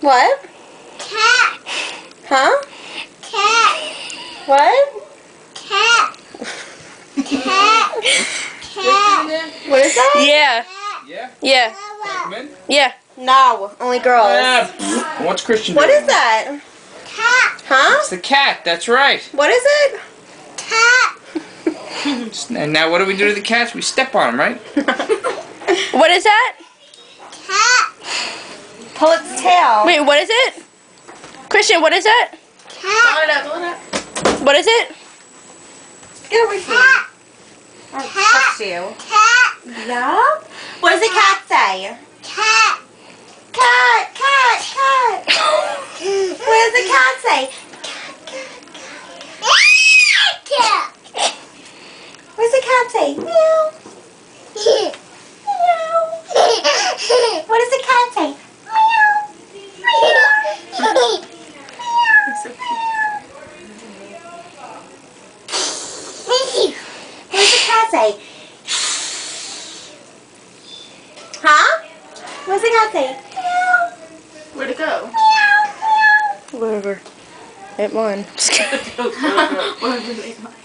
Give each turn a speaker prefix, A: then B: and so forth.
A: What?
B: Cat.
A: Huh?
B: Cat.
A: What?
B: Cat. Cat. Cat.
A: What is that?
C: Yeah.
D: Yeah?
C: Yeah.
D: Come in?
C: Yeah.
A: No, only girls.
D: What's Christian
A: What
D: doing?
A: is that?
B: Cat.
A: Huh?
D: It's the cat, that's right.
A: What is it?
B: Cat.
D: And now what do we do to the cats? We step on them, right?
C: What is that?
B: Cat.
A: Pull its tail.
C: Wait, what is it? Christian, what is that?
B: Cat.
C: What is it?
A: Get away from me.
B: Cat.
A: I'll touch you.
B: Cat.
A: Yeah? What does the cat say?
B: Cat.
A: Cat, cat, cat. What does the cat say?
B: Cat.
A: What does the cat say? Meow. Meow. What does the cat say? What does the cat say? Huh? What does the cat say?
E: Where'd it go?
C: Whatever. It won.
E: Wherever they went.